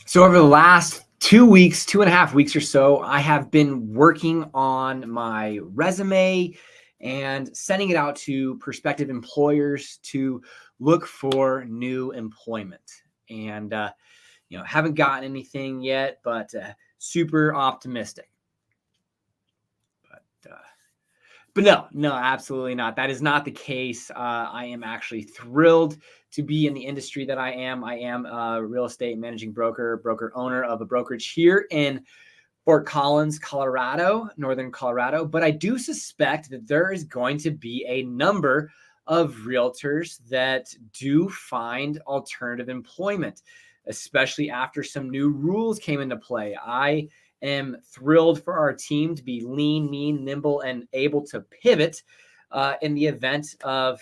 So over the last 2 weeks, 2.5 weeks or so, I have been working on my resume and sending it out to prospective employers to look for new employment. And haven't gotten anything yet, but super optimistic. But no, absolutely not. That is not the case. I am actually thrilled to be in the industry that I am. I am a real estate managing broker owner of a brokerage here in Fort Collins, Colorado, Northern Colorado. But I do suspect that there is going to be a number of realtors that do find alternative employment, especially after some new rules came into play. I am thrilled for our team to be lean, mean, nimble, and able to pivot in the event of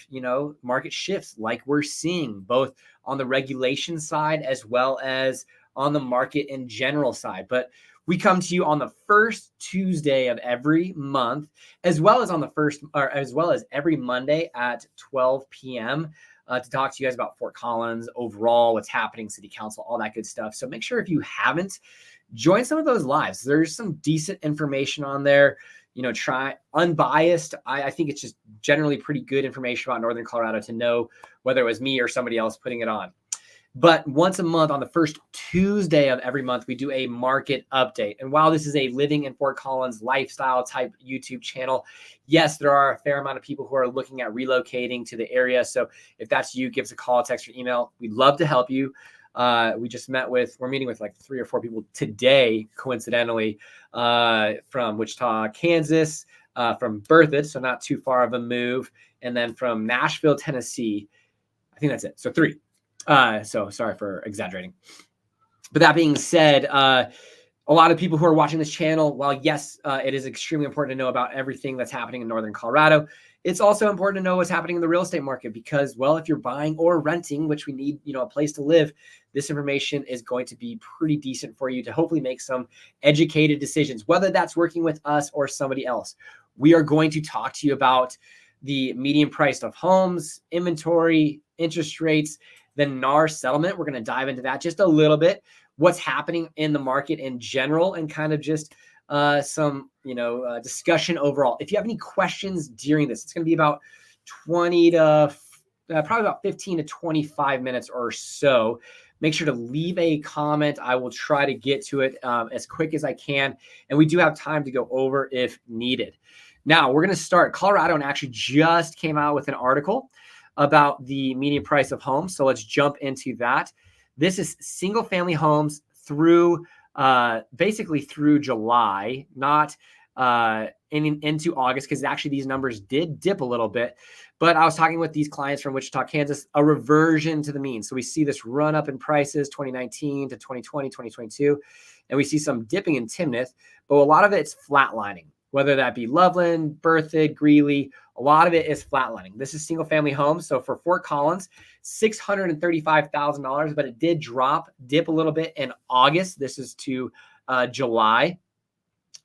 market shifts like we're seeing, both on the regulation side as well as on the market in general side. But we come to you on the first Tuesday of every month, as well as every Monday at 12 p.m. To talk to you guys about Fort Collins overall, what's happening, city council, all that good stuff. So make sure if you haven't, join some of those lives. There's some decent information on there. Try unbiased. I think it's just generally pretty good information about Northern Colorado to know whether it was me or somebody else putting it on. But once a month, on the first Tuesday of every month, we do a market update. And while this is a living in Fort Collins lifestyle type YouTube channel, yes, there are a fair amount of people who are looking at relocating to the area. So if that's you, give us a call, text, or email. We'd love to help you. We're meeting with like 3 or 4 people today, coincidentally, from Wichita, Kansas, from Berthoud, so not too far of a move, and then from Nashville, Tennessee. I think that's it. So 3. So sorry for exaggerating. But that being said, a lot of people who are watching this channel, while yes, it is extremely important to know about everything that's happening in Northern Colorado, it's also important to know what's happening in the real estate market because, well, if you're buying or renting, which we need, a place to live, this information is going to be pretty decent for you to hopefully make some educated decisions, whether that's working with us or somebody else. We are going to talk to you about the median price of homes, inventory, interest rates, the NAR settlement. We're going to dive into that just a little bit, what's happening in the market in general, and kind of just some discussion overall. If you have any questions during this, it's going to be about 20 to probably about 15 to 25 minutes or so. Make sure to leave a comment. I will try to get to it as quick as I can. And we do have time to go over if needed. Now we're going to start. Colorado actually just came out with an article about the median price of homes. So let's jump into that. This is single family homes through basically through July, not into August, because actually these numbers did dip a little bit. But I was talking with these clients from Wichita, Kansas, a reversion to the mean. So we see this run up in prices 2019 to 2020, 2022, and we see some dipping in Timnath, but a lot of it's flatlining, whether that be Loveland, Berthoud, Greeley. A lot of it is flatlining. This is single family homes. So for Fort Collins, $635,000, but it did dip a little bit in August. This is to July.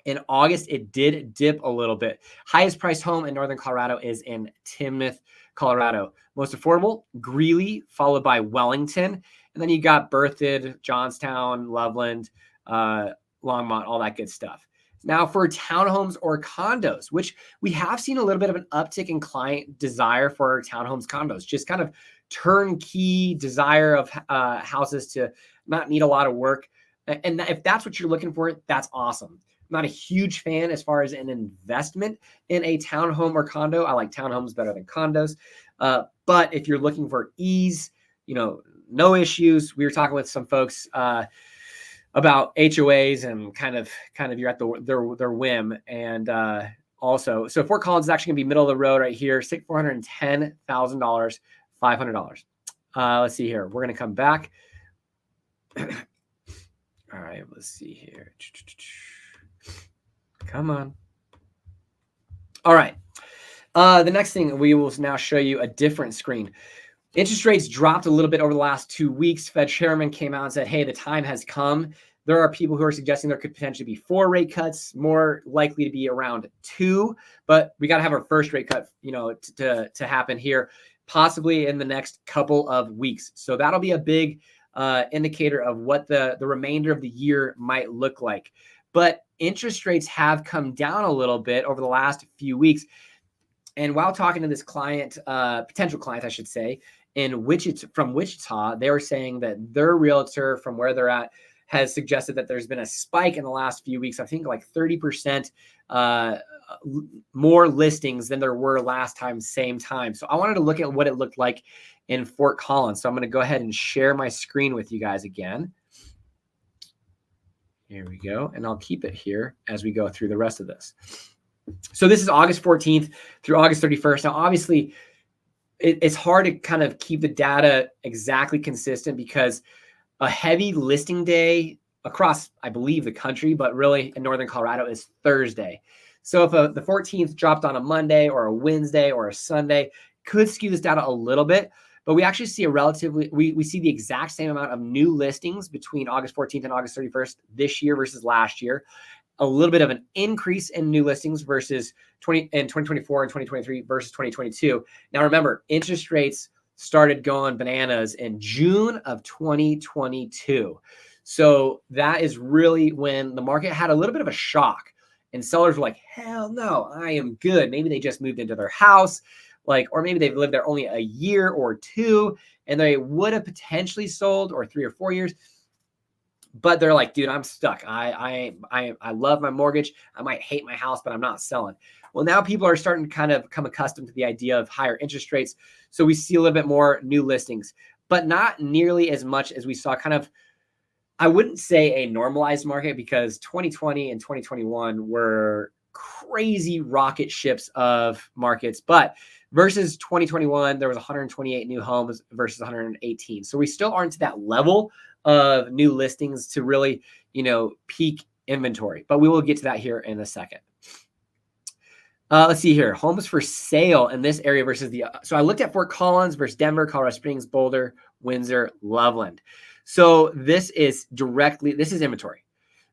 In August, it did dip a little bit. Highest priced home in Northern Colorado is in Timnath, Colorado. Most affordable, Greeley, followed by Wellington. And then you got Berthoud, Johnstown, Loveland, Longmont, all that good stuff. Now for townhomes or condos, which we have seen a little bit of an uptick in client desire for townhomes, condos, just kind of turnkey desire of houses to not need a lot of work. And if that's what you're looking for, that's awesome. I'm not a huge fan as far as an investment in a townhome or condo. I like townhomes better than condos. But if you're looking for ease, no issues. We were talking with some folks about HOAs and kind of you're at their whim. And also, so Fort Collins is actually gonna be middle of the road right here, $410,000, $500. Let's see here. We're gonna come back. All right, let's see here. Come on. All right. The next thing, we will now show you a different screen. Interest rates dropped a little bit over the last 2 weeks. Fed chairman came out and said, hey, the time has come. There are people who are suggesting there could potentially be 4 rate cuts, more likely to be around 2, but we got to have our first rate cut, to happen here, possibly in the next couple of weeks. So that'll be a big indicator of what the remainder of the year might look like. But interest rates have come down a little bit over the last few weeks. And while talking to this client, potential client, I should say, from Wichita, they were saying that their realtor from where they're at has suggested that there's been a spike in the last few weeks. I think like 30% more listings than there were last time, same time. So I wanted to look at what it looked like in Fort Collins. So I'm going to go ahead and share my screen with you guys again. Here we go. And I'll keep it here as we go through the rest of this. So this is August 14th through August 31st. Now, obviously, it's hard to kind of keep the data exactly consistent because a heavy listing day across, I believe, the country, but really in Northern Colorado is Thursday. So if the 14th dropped on a Monday or a Wednesday or a Sunday, could skew this data a little bit. But we actually see we see the exact same amount of new listings between August 14th and August 31st this year versus last year. A little bit of an increase in new listings versus 2024 and 2023 versus 2022. Now, remember, interest rates started going bananas in June of 2022. So that is really when the market had a little bit of a shock and sellers were like, hell no, I am good. Maybe they just moved into their house, or maybe they've lived there only a year or two and they would have potentially sold, or 3 or 4 years. But they're like, dude, I'm stuck. I love my mortgage. I might hate my house, but I'm not selling. Well, now people are starting to kind of come accustomed to the idea of higher interest rates. So we see a little bit more new listings, but not nearly as much as we saw kind of, I wouldn't say a normalized market, because 2020 and 2021 were crazy rocket ships of markets. But versus 2021, there was 128 new homes versus 118. So we still aren't to that level of new listings to really, peak inventory, but we will get to that here in a second. Let's see here. Homes for sale in this area versus so I looked at Fort Collins versus Denver, Colorado Springs, Boulder, Windsor, Loveland. So this is inventory.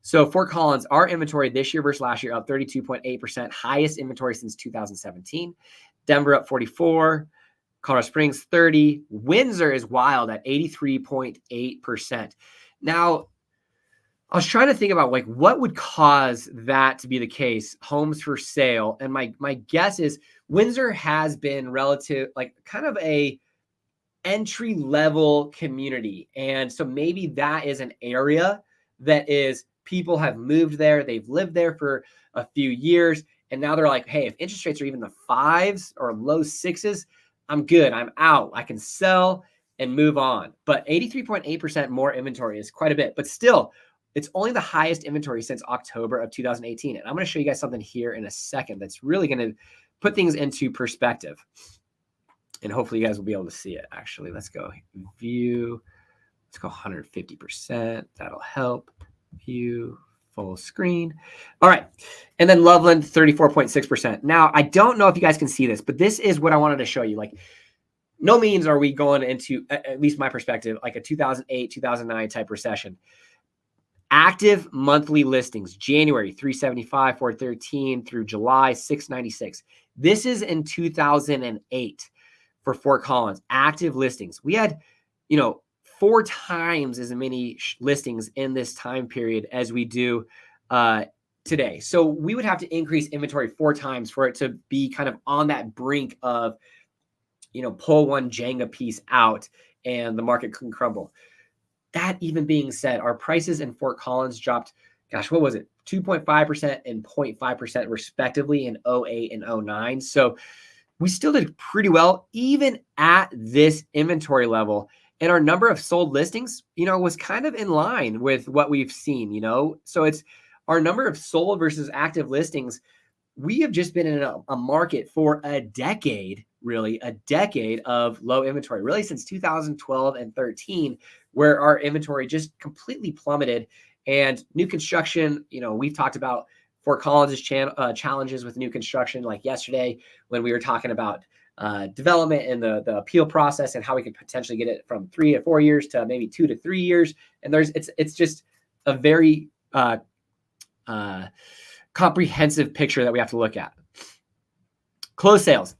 So Fort Collins, our inventory this year versus last year up 32.8%, highest inventory since 2017. Denver up 44. Colorado Springs 30. Windsor is wild at 83.8%. Now, I was trying to think about what would cause that to be the case, homes for sale. And my guess is Windsor has been kind of a entry level community. And so maybe that is an area that is people have moved there. They've lived there for a few years. And now they're like, hey, if interest rates are even the 5s or low 6s, I'm good. I'm out. I can sell and move on. But 83.8% more inventory is quite a bit. But still, it's only the highest inventory since October of 2018. And I'm going to show you guys something here in a second that's really going to put things into perspective. And hopefully you guys will be able to see it. Actually, let's go view. Let's go 150%. That'll help. View. Full screen. All right. And then Loveland, 34.6%. Now, I don't know if you guys can see this, but this is what I wanted to show you. No means are we going into, at least my perspective, like a 2008, 2009 type recession. Active monthly listings, January, 375, 413 through July, 696. This is in 2008 for Fort Collins. Active listings. We had, 4 times as many listings in this time period as we do today. So we would have to increase inventory 4 times for it to be kind of on that brink of, pull one Jenga piece out and the market can crumble. That even being said, our prices in Fort Collins dropped, what was it? 2.5% and 0.5% respectively in 08 and 09. So we still did pretty well, even at this inventory level. And our number of sold listings, was kind of in line with what we've seen, So it's our number of sold versus active listings. We have just been in a market for a decade of low inventory, really since 2012 and 13, where our inventory just completely plummeted. And new construction, we've talked about Fort Collins' challenges with new construction, like yesterday when we were talking about development and the appeal process and how we could potentially get it from 3 to 4 years to maybe 2 to 3 years. And it's just a very comprehensive picture that we have to look at. Closed sales,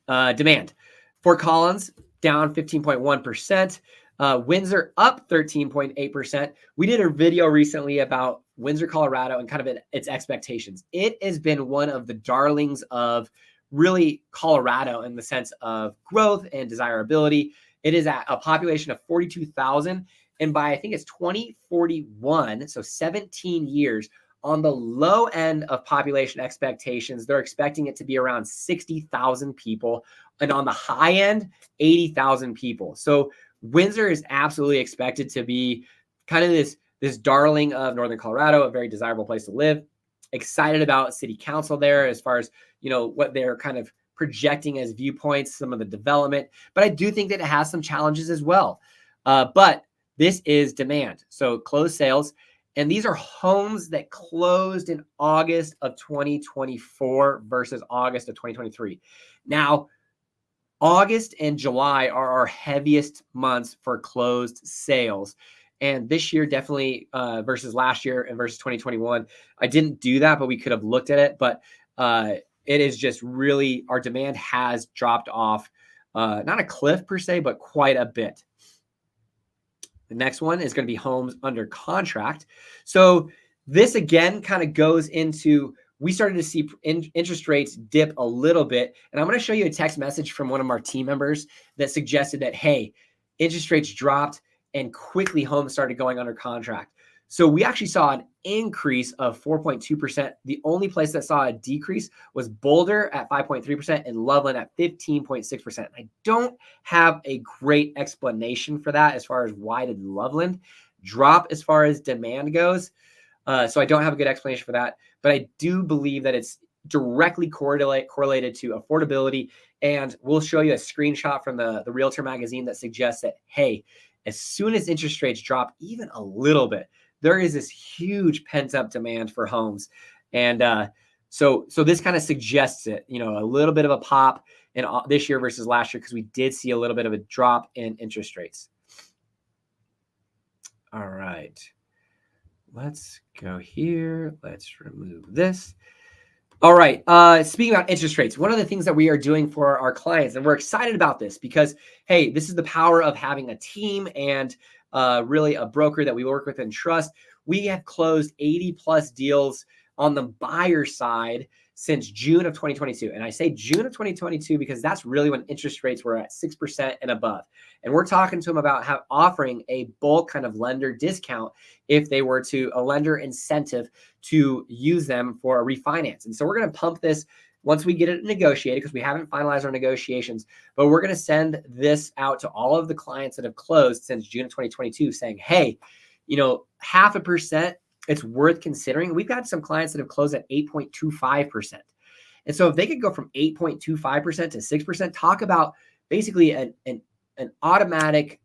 demand. Fort Collins down 15.1%. Windsor up 13.8%. We did a video recently about Windsor, Colorado, and kind of its expectations. It has been one of the darlings of really Colorado in the sense of growth and desirability. It is at a population of 42,000. And by, I think it's 2041, so 17 years, on the low end of population expectations, they're expecting it to be around 60,000 people. And on the high end, 80,000 people. So Windsor is absolutely expected to be kind of this darling of Northern Colorado, a very desirable place to live. Excited about city council there as far as, what they're kind of projecting as viewpoints, some of the development. But I do think that it has some challenges as well. But this is demand. So closed sales. And these are homes that closed in August of 2024 versus August of 2023. Now, August and July are our heaviest months for closed sales. And this year, definitely versus last year and versus 2021, I didn't do that, but we could have looked at it. But it is just really, our demand has dropped off, not a cliff per se, but quite a bit. The next one is going to be homes under contract. So this again kind of goes into, we started to see interest rates dip a little bit. And I'm going to show you a text message from one of our team members that suggested that, hey, interest rates dropped and quickly homes started going under contract. So we actually saw an increase of 4.2%. The only place that saw a decrease was Boulder at 5.3% and Loveland at 15.6%. I don't have a great explanation for that as far as why did Loveland drop as far as demand goes. So I don't have a good explanation for that, but I do believe that it's directly correlated to affordability. And we'll show you a screenshot from the Realtor magazine that suggests that, hey, as soon as interest rates drop even a little bit, there is this huge pent-up demand for homes. And so this kind of suggests it, a little bit of a pop in this year versus last year, because we did see a little bit of a drop in interest rates. All right. Let's go here. Let's remove this. All right. Speaking about interest rates, one of the things that we are doing for our clients, and we're excited about this because, hey, this is the power of having a team and really a broker that we work with and trust. We have closed 80 plus deals on the buyer side since June of 2022. And I say June of 2022 because that's really when interest rates were at 6% and above. And we're talking to them about offering a bulk kind of lender discount if they were to, a lender incentive to use them for a refinance. And so we're going to pump this once we get it negotiated, because we haven't finalized our negotiations, but we're going to send this out to all of the clients that have closed since June of 2022 saying, hey, 0.5%, it's worth considering. We've got some clients that have closed at 8.25%. And so if they could go from 8.25% to 6%, talk about basically an automatic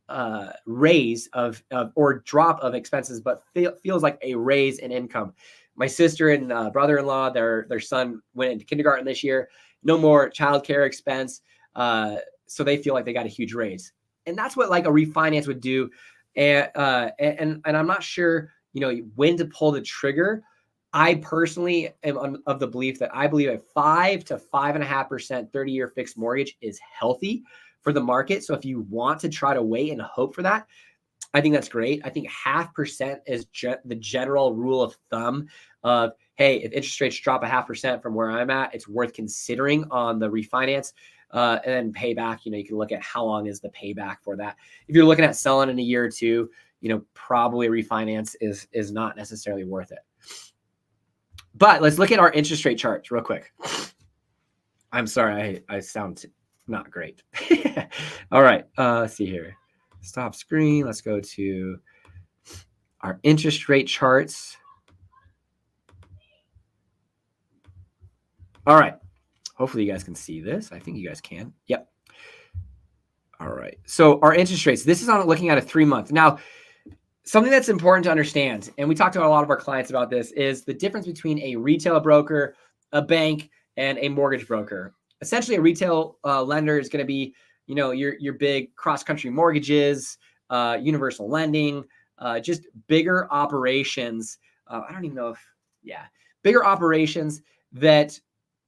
raise of or drop of expenses, but feels like a raise in income. My sister and brother-in-law, their son went into kindergarten this year. No more childcare expense. So they feel like they got a huge raise. And that's what like a refinance would do. And I'm not sure, when to pull the trigger. I personally am of the belief that I believe a 5 to 5.5% 30-year fixed mortgage is healthy for the market. So if you want to try to wait and hope for that, I think that's great. I think 0.5% is the general rule of thumb of, hey, if interest rates drop 0.5% from where I'm at, it's worth considering on the refinance. And then payback, you can look at how long is the payback for that. If you're looking at selling in a year or two, probably a refinance is not necessarily worth it. But let's look at our interest rate charts real quick. I'm sorry, I sound not great. All right, let's see here. Stop screen. Let's go to our interest rate charts. All right. Hopefully you guys can see this. I think you guys can. Yep. All right. So our interest rates, this is on looking at a 3-month. Now, something that's important to understand, and we talked to a lot of our clients about this, is the difference between a retail broker, a bank, and a mortgage broker. Essentially, a retail lender is going to be, your big cross-country mortgages, universal lending, just bigger operations. I don't even know bigger operations that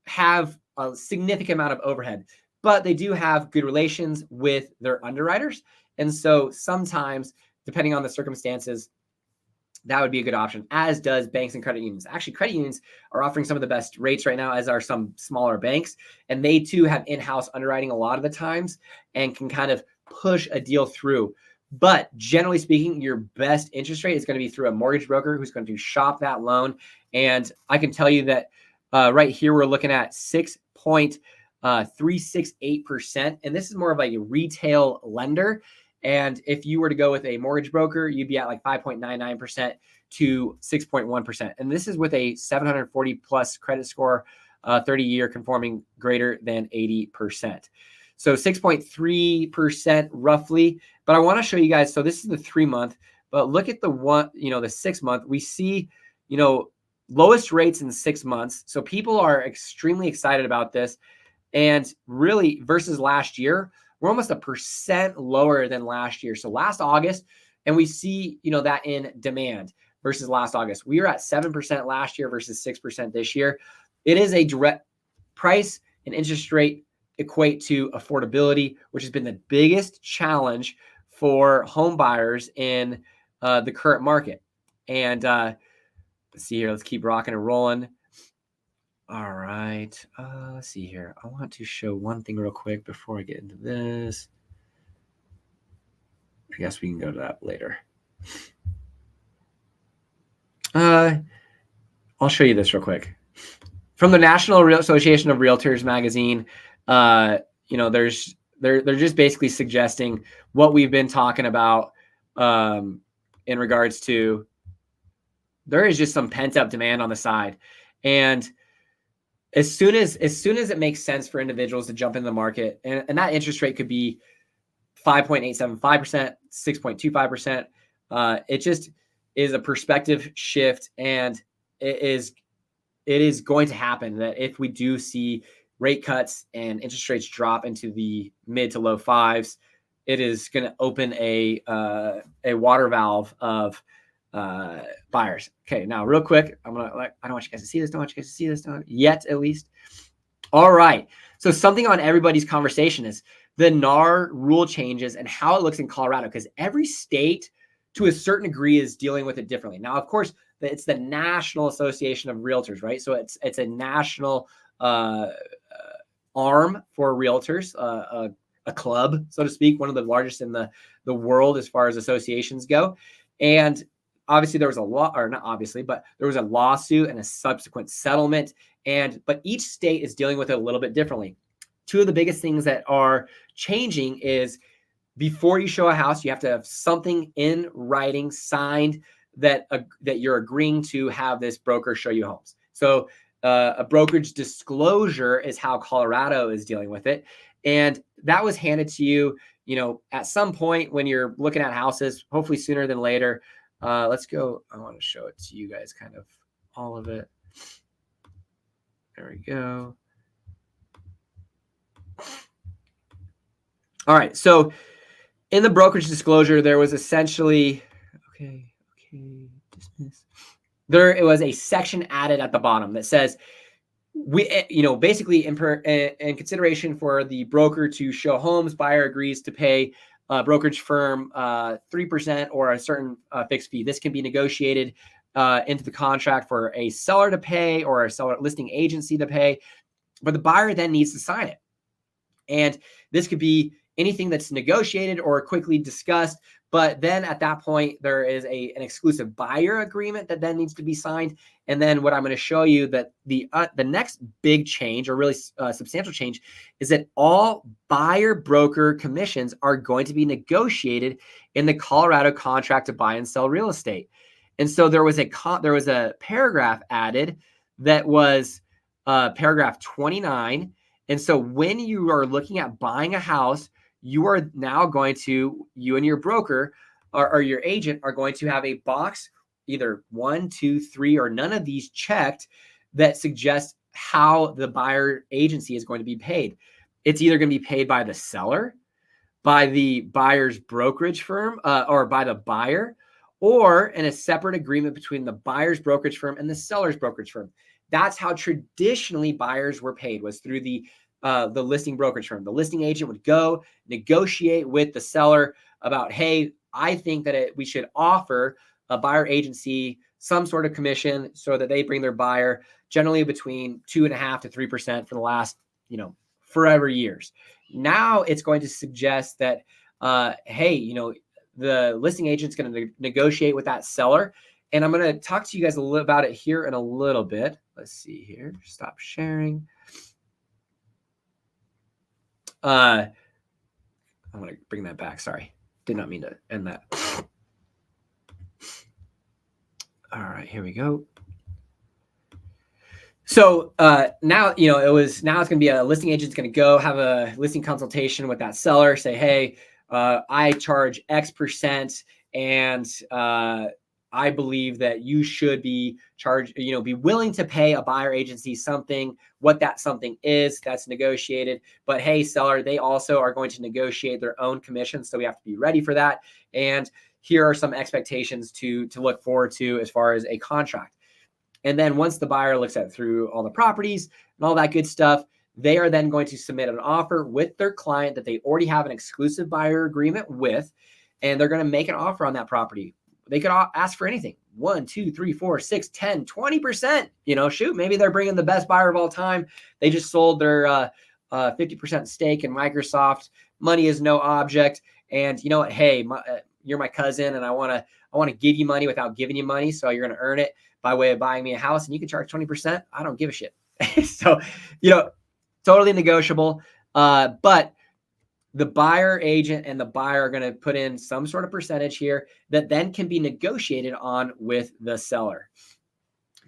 have a significant amount of overhead, but they do have good relations with their underwriters. And so sometimes, depending on the circumstances, that would be a good option, as does banks and credit unions. Actually, credit unions are offering some of the best rates right now, as are some smaller banks. And they too have in-house underwriting a lot of the times and can kind of push a deal through. But generally speaking, your best interest rate is going to be through a mortgage broker who's going to shop that loan. And I can tell you that right here, we're looking at 6.368%. And this is more of a retail lender. And if you were to go with a mortgage broker, you'd be at like 5.99% to 6.1%. And this is with a 740 plus credit score, 30-year conforming greater than 80%. So 6.3% roughly. But I want to show you guys, so this is the 3-month, but look at the the 6-month. We see, lowest rates in 6 months. So people are extremely excited about this. And really versus last year, we're almost 1% lower than last year. So last August, and we see, that in demand versus last August, we were at 7% last year versus 6% this year. It is a direct price and interest rate equate to affordability, which has been the biggest challenge for home buyers in the current market. And let's see here. Let's keep rocking and rolling. All right. Let's see here. I want to show one thing real quick before I get into this. I guess we can go to that later. I'll show you this real quick. From the National Association of Realtors magazine, they're just basically suggesting what we've been talking about in regards to there is just some pent-up demand on the side. And as soon as it makes sense for individuals to jump in the market, and that interest rate could be 5.875%, 6.25%. It just is a perspective shift, and it is going to happen that if we do see rate cuts and interest rates drop into the mid to low fives, it is going to open a water valve of buyers. Okay, now real quick, I don't want you guys to see this. Don't want you guys to see this yet, at least. All right. So something on everybody's conversation is the NAR rule changes and how it looks in Colorado, because every state to a certain degree is dealing with it differently. Now, of course, it's the National Association of Realtors, right? So it's a national arm for realtors, a club, so to speak, one of the largest in the world as far as associations go. And obviously there was there was a lawsuit and a subsequent settlement. But each state is dealing with it a little bit differently. Two of the biggest things that are changing is before you show a house, you have to have something in writing signed that you're agreeing to have this broker show you homes. So a brokerage disclosure is how Colorado is dealing with it. And that was handed to you, at some point when you're looking at houses, hopefully sooner than later. Let's go. I want to show it to you guys, kind of all of it. There we go. All right. So in the brokerage disclosure, there was essentially, dismiss. It was a section added at the bottom that says, basically in consideration for the broker to show homes, buyer agrees to pay brokerage firm 3% or a certain fixed fee. This can be negotiated into the contract for a seller to pay or a seller listing agency to pay, but the buyer then needs to sign it. And this could be anything that's negotiated or quickly discussed. But then at that point, there is an exclusive buyer agreement that then needs to be signed. And then what I'm going to show you that the next big change, or really substantial change, is that all buyer broker commissions are going to be negotiated in the Colorado contract to buy and sell real estate. And so there was a paragraph added that was paragraph 29. And so when you are looking at buying a house, you are now you and your broker or your agent are going to have a box, either 1, 2, 3, or none of these checked, that suggests how the buyer agency is going to be paid. It's either going to be paid by the seller, by the buyer's brokerage firm, or by the buyer, or in a separate agreement between the buyer's brokerage firm and the seller's brokerage firm. That's how traditionally buyers were paid, was through the listing brokerage firm. The listing agent would go negotiate with the seller about, hey, I think that we should offer a buyer agency some sort of commission so that they bring their buyer generally between 2.5% to 3% for the last, forever years. Now it's going to suggest that, hey, the listing agent's going to negotiate with that seller. And I'm going to talk to you guys a little about it here in a little bit. Let's see here. Stop sharing. I'm going to bring that back. Sorry. Did not mean to end that. All right, here we go. So now, it's going to be a listing agent's going to go have a listing consultation with that seller, say, hey, I charge X percent, and I believe that you should be be willing to pay a buyer agency something. What that something is, that's negotiated. But hey, seller, they also are going to negotiate their own commission, so we have to be ready for that. And here are some expectations to look forward to as far as a contract. And then once the buyer looks through all the properties and all that good stuff, they are then going to submit an offer with their client that they already have an exclusive buyer agreement with, and they're going to make an offer on that property. They could ask for anything, 1, 2, 3, 4, 6, 10, 20%. Shoot, maybe they're bringing the best buyer of all time. They just sold their 50% stake in Microsoft. Money is no object. And you know what? Hey, you're my cousin, and I want to give you money without giving you money. So you're going to earn it by way of buying me a house, and you can charge 20%. I don't give a shit. So, totally negotiable. But the buyer agent and the buyer are going to put in some sort of percentage here that then can be negotiated on with the seller.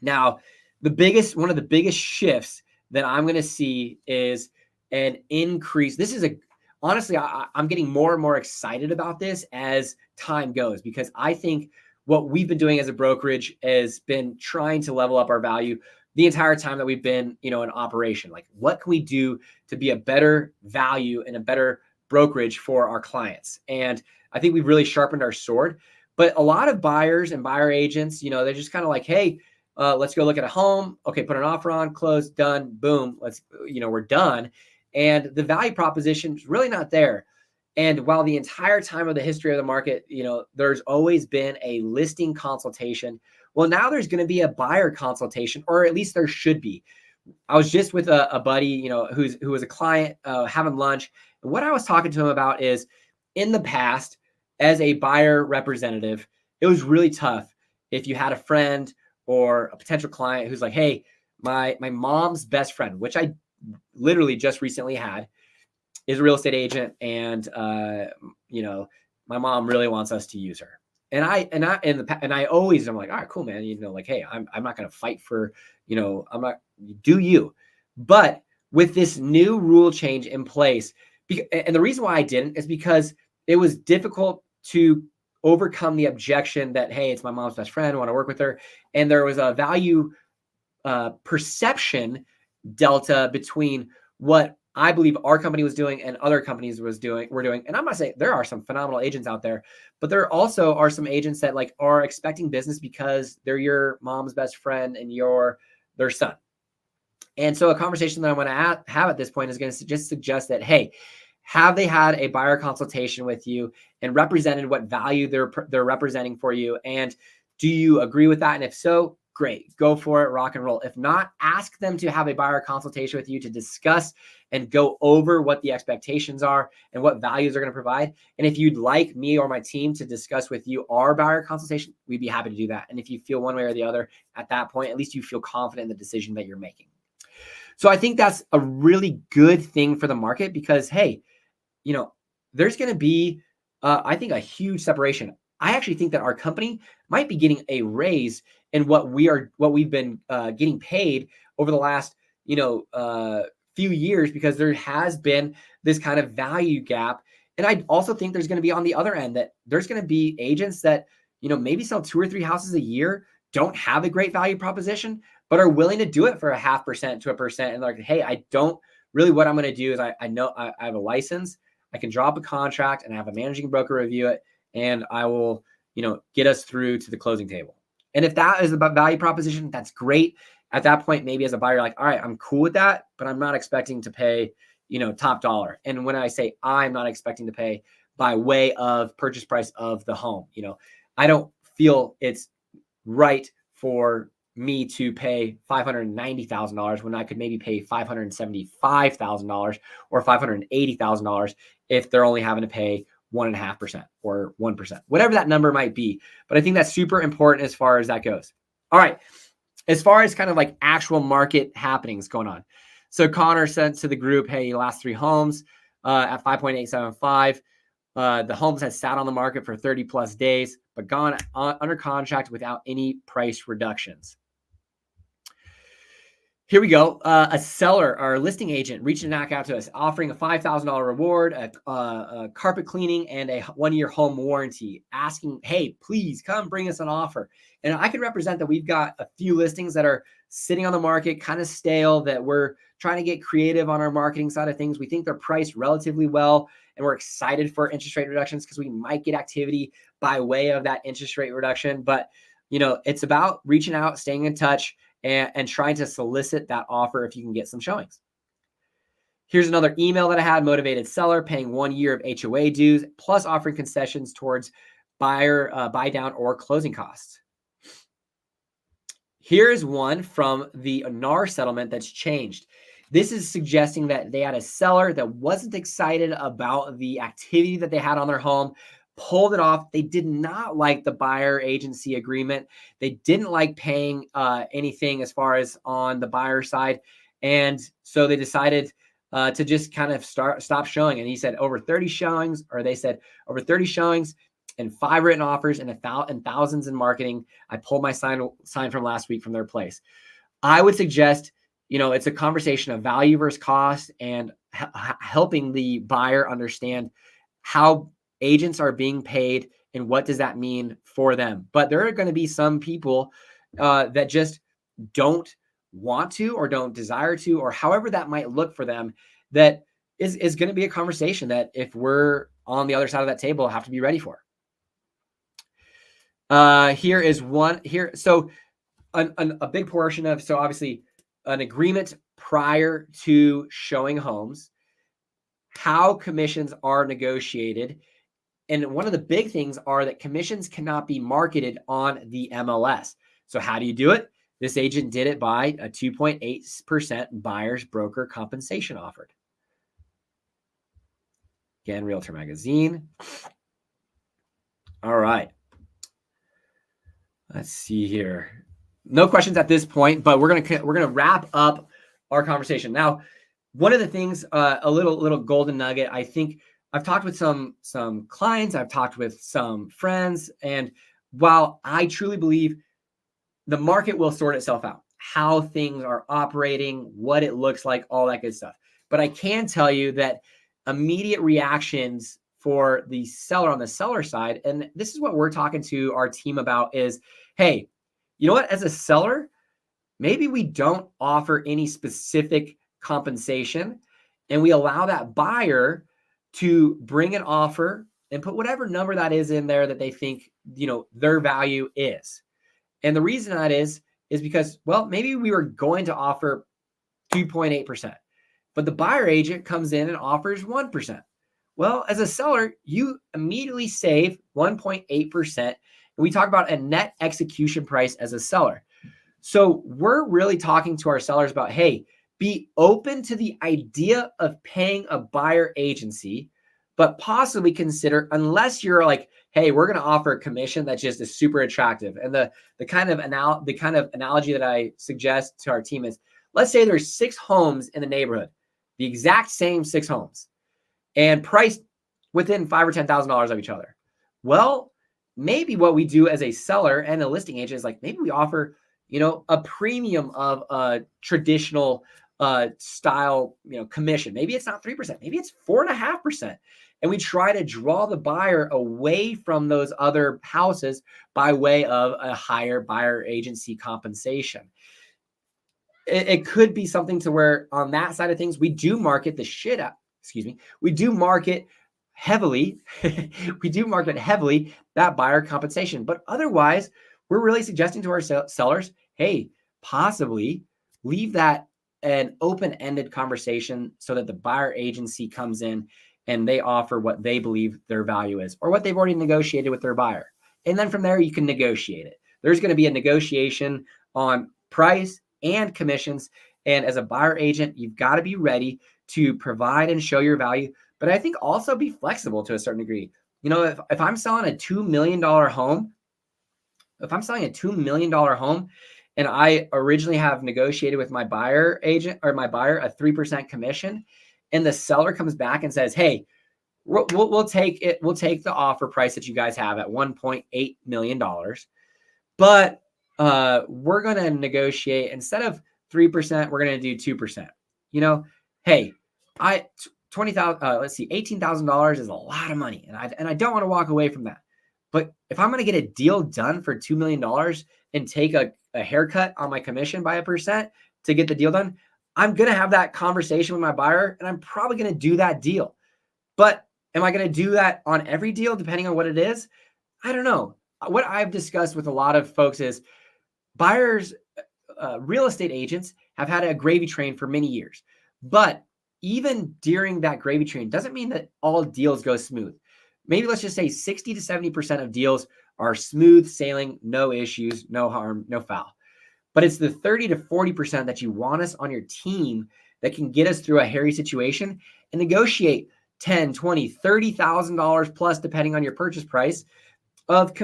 Now, one of the biggest shifts that I'm going to see is an increase. Honestly, I'm getting more and more excited about this as time goes, because I think what we've been doing as a brokerage has been trying to level up our value the entire time that we've been, in operation. Like, what can we do to be a better value and a better brokerage for our clients? And I think we've really sharpened our sword. But a lot of buyers and buyer agents, they're just kind of like, hey, let's go look at a home. Okay, put an offer on, close, done, boom. We're done. And the value proposition is really not there. And while the entire time of the history of the market, there's always been a listing consultation. Well, now there's going to be a buyer consultation, or at least there should be. I was just with a buddy, who was a client, having lunch. And what I was talking to him about is, in the past, as a buyer representative, it was really tough if you had a friend or a potential client who's like, hey, my mom's best friend, which I literally just recently had, is a real estate agent, and my mom really wants us to use her. And I always, I'm like, all right, cool, man. Like, hey, I'm not going to fight for, I'm not, do you. But with this new rule change in place, and the reason why I didn't is because it was difficult to overcome the objection that, hey, it's my mom's best friend, I want to work with her. And there was a value perception delta between what I believe our company was doing and other companies were doing. And I'm not saying there are some phenomenal agents out there, but there also are some agents that are expecting business because they're your mom's best friend and you're their son. And so a conversation that I want to have at this point is going to just suggest that, hey, have they had a buyer consultation with you and represented what value they're representing for you? And do you agree with that? And if so, great, go for it, rock and roll. If not, ask them to have a buyer consultation with you to discuss and go over what the expectations are and what values they're going to provide. And if you'd like me or my team to discuss with you our buyer consultation, we'd be happy to do that. And if you feel one way or the other at that point, at least you feel confident in the decision that you're making. So I think that's a really good thing for the market because, hey, there's going to be, I think, a huge separation. I actually think that our company might be getting a raise in what we've been getting paid over the last, few years, because there has been this kind of value gap. And I also think there's going to be on the other end that there's going to be agents that, maybe sell 2 or 3 houses a year, don't have a great value proposition, but are willing to do it for 0.5% to 1%. And they're like, hey, I don't really, what I'm going to do is I know I have a license, I can drop a contract and have a managing broker review it, and I will, get us through to the closing table. And if that is about value proposition, that's great. At that point, maybe as a buyer, like, all right, I'm cool with that, but I'm not expecting to pay, top dollar. And when I say I'm not expecting to pay, by way of purchase price of the home. I don't feel it's right for me to pay $590,000 when I could maybe pay $575,000 or $580,000 if they're only having to pay 1.5% or 1%, whatever that number might be. But I think that's super important as far as that goes. All right. As far as kind of like actual market happenings going on. So Connor sent to the group, hey, last 3 homes at 5.875. The homes had sat on the market for 30 plus days, but gone under contract without any price reductions. Here we go. A seller or a listing agent reached out to us, offering a $5,000 reward, a carpet cleaning, and a 1-year home warranty, asking, hey, please come bring us an offer. And I can represent that we've got a few listings that are sitting on the market, kind of stale, that we're trying to get creative on our marketing side of things. We think they're priced relatively well, and we're excited for interest rate reductions because we might get activity by way of that interest rate reduction. But, it's about reaching out, staying in touch, and trying to solicit that offer if you can get some showings. Here's another email that I had. Motivated seller paying 1 year of HOA dues, plus offering concessions towards buy down or closing costs. Here's one from the NAR settlement that's changed. This is suggesting that they had a seller that wasn't excited about the activity that they had on their home, pulled it off. They did not like the buyer agency agreement. They didn't like paying anything as far as on the buyer side. And so they decided to just kind of stop showing. And he said over 30 showings, or they said over 30 showings and 5 written offers and thousands in marketing. I pulled my sign from last week from their place. I would suggest, it's a conversation of value versus cost and helping the buyer understand how agents are being paid and what does that mean for them. But there are going to be some people that just don't want to or don't desire to, or however that might look for them, that is going to be a conversation that if we're on the other side of that table, have to be ready for. Here is one here. So a big portion of, so obviously an agreement prior to showing homes, how commissions are negotiated. And one of the big things are that commissions cannot be marketed on the MLS. So how do you do it? This agent did it by a 2.8% buyer's broker compensation offered. Again, Realtor Magazine. All right. Let's see here. No questions at this point, but we're gonna wrap up our conversation. Now, one of the things, a little golden nugget, I think I've talked with some clients, I've talked with some friends, and while I truly believe the market will sort itself out, how things are operating, what it looks like, all that good stuff. But I can tell you that immediate reactions for the seller on the seller side, and this is what we're talking to our team about, is, hey, you know what, as a seller, maybe we don't offer any specific compensation and we allow that buyer to bring an offer and put whatever number that is in there that they think, their value is. And the reason that is because, well, maybe we were going to offer 2.8%, but the buyer agent comes in and offers 1%. Well, as a seller, you immediately save 1.8%. And we talk about a net execution price as a seller. So we're really talking to our sellers about, hey, be open to the idea of paying a buyer agency, but possibly consider, unless you're like, hey, we're going to offer a commission that just is super attractive. And the kind of analogy that I suggest to our team is, let's say there's 6 homes in the neighborhood, the exact same 6 homes, and priced within $5,000 or $10,000 of each other. Well, maybe what we do as a seller and a listing agent is like, maybe we offer, a premium of a traditional style, commission. Maybe it's not 3%, maybe it's 4.5%. And we try to draw the buyer away from those other houses by way of a higher buyer agency compensation. It could be something to where on that side of things, we do market the shit out. We do market heavily. We do market heavily that buyer compensation. But otherwise, we're really suggesting to our sellers, hey, possibly leave that an open-ended conversation so that the buyer agency comes in and they offer what they believe their value is or what they've already negotiated with their buyer. And then from there, you can negotiate it. There's going to be a negotiation on price and commissions. And as a buyer agent, you've got to be ready to provide and show your value, but I think also be flexible to a certain degree. You know, if I'm selling a $2 million home, and I originally have negotiated with my buyer agent or my buyer a 3% commission, and the seller comes back and says, hey, we'll take it. We'll take the offer price that you guys have at $1.8 million. But we're going to negotiate instead of 3%, we're going to do 2%. You know, hey, $18,000 is a lot of money. And I don't want to walk away from that. But if I'm going to get a deal done for $2 million and take a haircut on my commission by 1% to get the deal done, I'm going to have that conversation with my buyer and I'm probably going to do that deal. But am I going to do that on every deal depending on what it is? I don't know. What I've discussed with a lot of folks is buyers, real estate agents have had a gravy train for many years. But even during that gravy train doesn't mean that all deals go smooth. Maybe let's just say 60 to 70% of deals are smooth sailing, no issues, no harm, no foul. But it's the 30 to 40% that you want us on your team that can get us through a hairy situation and negotiate $10, $20, $30,000 plus, depending on your purchase price, of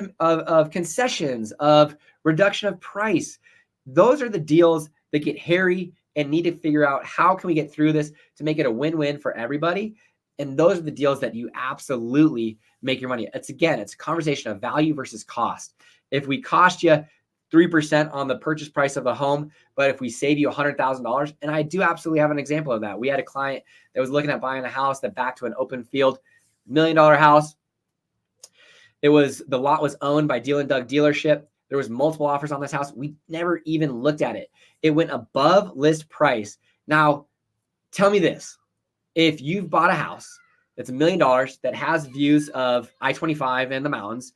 concessions, of reduction of price. Those are the deals that get hairy and need to figure out how can we get through this to make it a win-win for everybody. And those are the deals that you absolutely make your money. It's a conversation of value versus cost. If we cost you 3% on the purchase price of the home, but if we save you $100,000, and I do absolutely have an example of that. We had a client that was looking at buying a house that backed to an open field, $1 million house. The lot was owned by Deal and Doug dealership. There was multiple offers on this house. We never even looked at it. It went above list price. Now, tell me this. If you've bought a house that's $1 million that has views of I-25 and the mountains,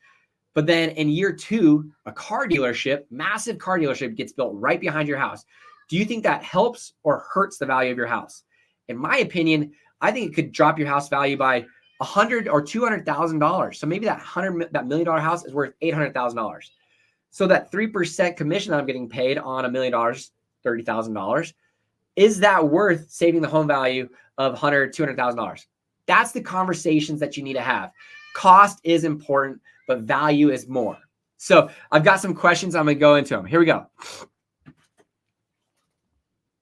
but then in year 2, a massive car dealership gets built right behind your house, do you think that helps or hurts the value of your house? In my opinion, I think it could drop your house value by $100,000 or $200,000. So maybe that $1 million house is worth $800,000. So that 3% commission that I'm getting paid on $1 million, $30,000, is that worth saving the home value of $100,000, $200,000? That's the conversations that you need to have. Cost is important, but value is more. So I've got some questions. I'm going to go into them. Here we go.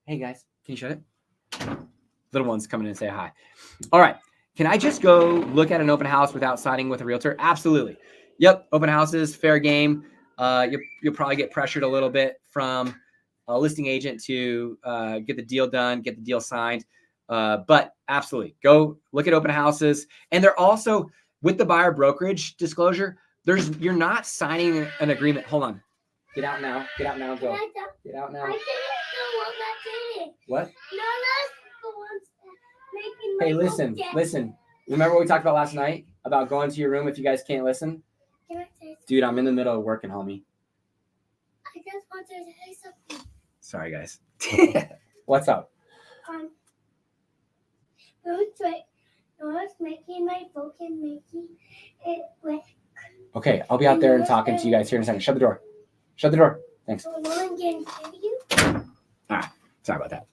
Hey guys, can you shut it? Little one's coming in and say hi. All right. Can I just go look at an open house without signing with a realtor? Absolutely. Yep. Open houses, fair game. You'll probably get pressured a little bit from a listing agent to get the deal done, get the deal signed. But absolutely, go look at open houses. And they're also, with the buyer brokerage disclosure, you're not signing an agreement. Hold on. Get out now. Get out now. Go. Get out now. What? Hey, listen. Remember what we talked about last night about going to your room if you guys can't listen? Dude, I'm in the middle of working, homie. I just wanted to say something. Sorry, guys. What's up? Noah's making my book and making it with. Okay, I'll be out there and talking to you guys here in a second. Shut the door. Shut the door. Thanks. No one can hear you. All right. Sorry about that.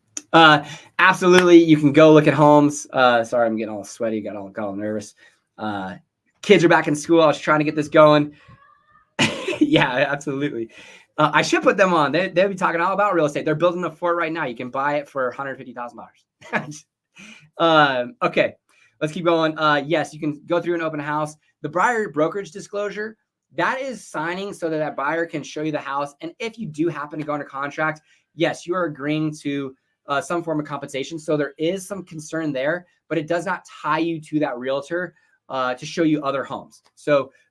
Absolutely, you can go look at homes. Sorry, I'm getting all sweaty. Got all nervous. Kids are back in school. I was trying to get this going. Yeah, absolutely. I should put them on. They'll be talking all about real estate. They're building a fort right now. You can buy it for $150,000. Okay, let's keep going. Yes, you can go through an open house. The buyer brokerage disclosure, that is signing so that buyer can show you the house. And if you do happen to go under contract, yes, you are agreeing to some form of compensation. So there is some concern there, but it does not tie you to that realtor to show you other homes.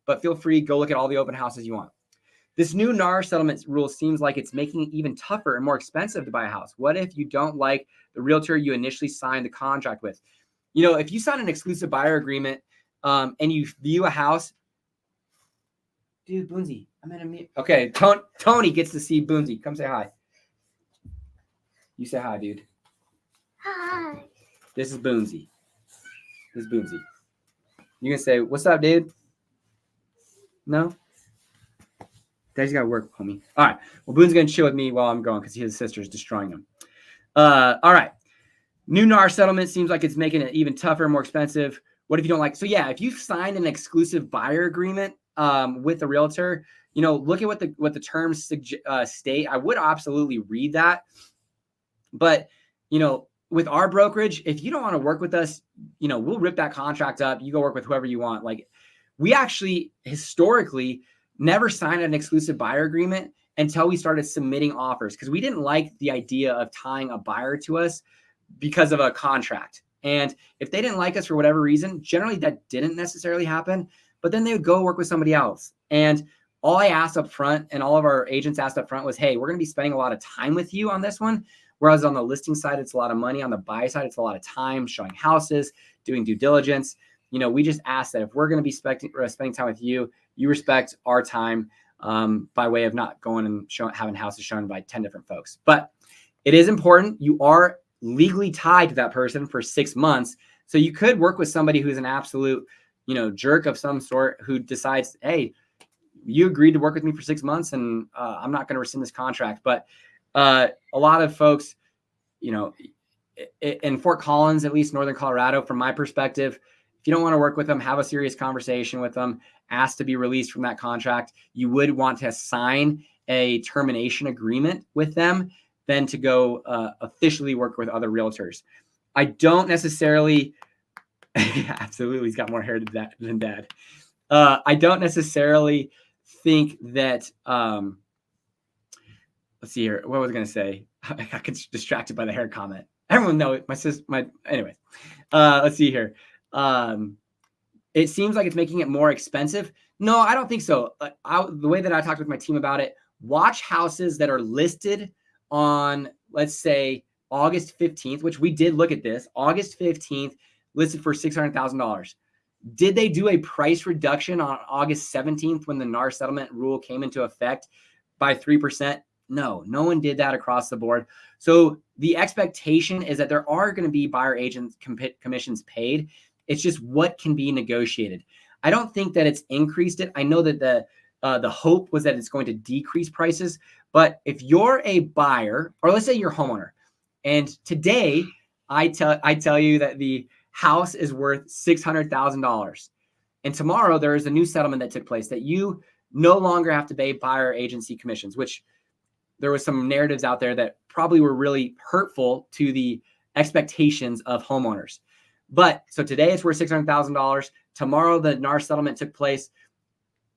But feel free, go look at all the open houses you want. This new NAR settlement rule seems like it's making it even tougher and more expensive to buy a house. What if you don't like the realtor you initially signed the contract with? You know, if you sign an exclusive buyer agreement and you view a house, dude, Boonsy, I'm in a meet. Okay, Tony gets to see Boonsy. Come say hi. You say hi, dude. Hi. This is Boonsy. This is Boomsy. You can say, "What's up, dude?" No? Daddy's got to work, homie. All right. Well, Boone's going to chill with me while I'm going because his sister's destroying him. All right. New NAR settlement seems like it's making it even tougher, more expensive. What if you don't like? So yeah, if you've signed an exclusive buyer agreement with a realtor, look at what the terms state. I would absolutely read that. But, with our brokerage, if you don't want to work with us, we'll rip that contract up. You go work with whoever you want. Like, we actually historically never signed an exclusive buyer agreement until we started submitting offers because we didn't like the idea of tying a buyer to us because of a contract. And if they didn't like us for whatever reason, generally that didn't necessarily happen, but then they would go work with somebody else. And all I asked up front and all of our agents asked up front was, hey, we're going to be spending a lot of time with you on this one. Whereas on the listing side, it's a lot of money. On the buy side, it's a lot of time showing houses, doing due diligence. We just ask that if we're going to be spending time with you, you respect our time by way of not going and having houses shown by 10 different folks. But it is important. You are legally tied to that person for 6 months. So you could work with somebody who's an absolute, jerk of some sort who decides, hey, you agreed to work with me for 6 months and I'm not going to rescind this contract. But a lot of folks, in Fort Collins, at least Northern Colorado, from my perspective, if you don't want to work with them, have a serious conversation with them, ask to be released from that contract. You would want to sign a termination agreement with them than to go officially work with other realtors. I don't necessarily, absolutely, he's got more hair than dad. I don't necessarily think that, let's see here. What was I going to say? I got distracted by the hair comment. Everyone knows anyways. Let's see here. It seems like it's making it more expensive. No, I don't think so. The way that I talked with my team about it, watch houses that are listed on, let's say, August 15th, which we did look at this, August 15th, listed for $600,000. Did they do a price reduction on August 17th when the NAR settlement rule came into effect by 3%? No one did that across the board. So the expectation is that there are going to be buyer agent commissions paid. It's just what can be negotiated. I don't think that it's increased it. I know that the hope was that it's going to decrease prices. But if you're a buyer, or let's say you're a homeowner, and today I tell you that the house is worth $600,000, and tomorrow there is a new settlement that took place that you no longer have to pay buyer agency commissions, which there was some narratives out there that probably were really hurtful to the expectations of homeowners. But so today it's worth $600,000. Tomorrow the NAR settlement took place.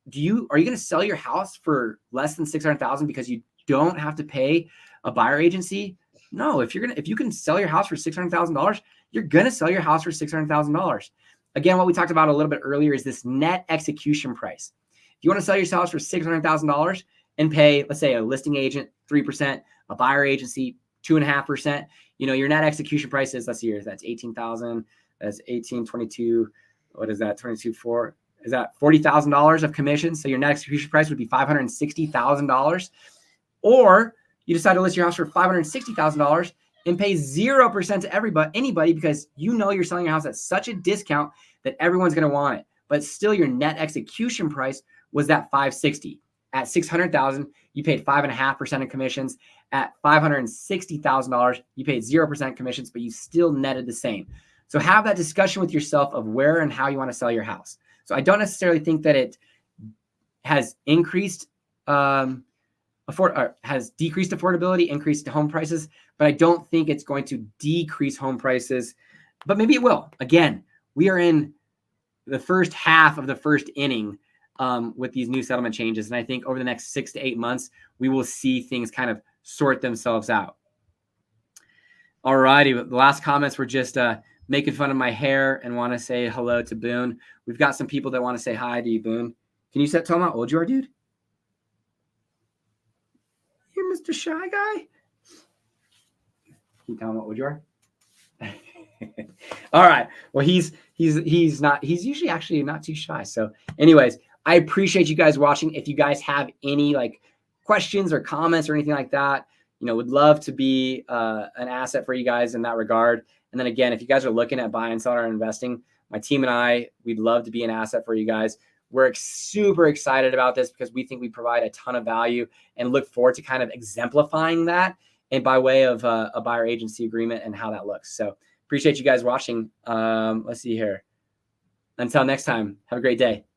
Are you going to sell your house for less than $600,000 because you don't have to pay a buyer agency? No, if you can sell your house for $600,000, you're going to sell your house for $600,000. Again, what we talked about a little bit earlier is this net execution price. If you want to sell your house for $600,000 and pay, let's say, a listing agent 3%, a buyer agency 2.5%, your net execution price is, let's see here, that's 18,000, that's 18, 22, what is that, 22.4? Is that $40,000 of commission? So your net execution price would be $560,000. Or you decide to list your house for $560,000 and pay 0% to anybody because you're selling your house at such a discount that everyone's going to want it. But still, your net execution price was that $560,000. At $600,000, you paid 5.5% of commissions. At $560,000, you paid 0% commissions, but you still netted the same. So have that discussion with yourself of where and how you want to sell your house. So I don't necessarily think that it has increased has decreased affordability, increased home prices, but I don't think it's going to decrease home prices, but maybe it will. Again, we are in the first half of the first inning with these new settlement changes. And I think over the next 6 to 8 months, we will see things kind of sort themselves out. All righty. The last comments were just making fun of my hair and want to say hello to Boone. We've got some people that want to say hi to you, Boone. Can you tell them how old you are, dude? You're Mr. Shy Guy? Can you tell him how old you are? All right. Well, he's usually actually not too shy. So anyways, I appreciate you guys watching. If you guys have any questions or comments or anything like that, would love to be an asset for you guys in that regard. And then again, if you guys are looking at buying, selling, or investing, My team and I, we'd love to be an asset for you guys. We're super excited about this because we think we provide a ton of value and look forward to kind of exemplifying that, and by way of a buyer agency agreement and how that looks. So appreciate you guys watching. Let's see here. Until next time, have a great day.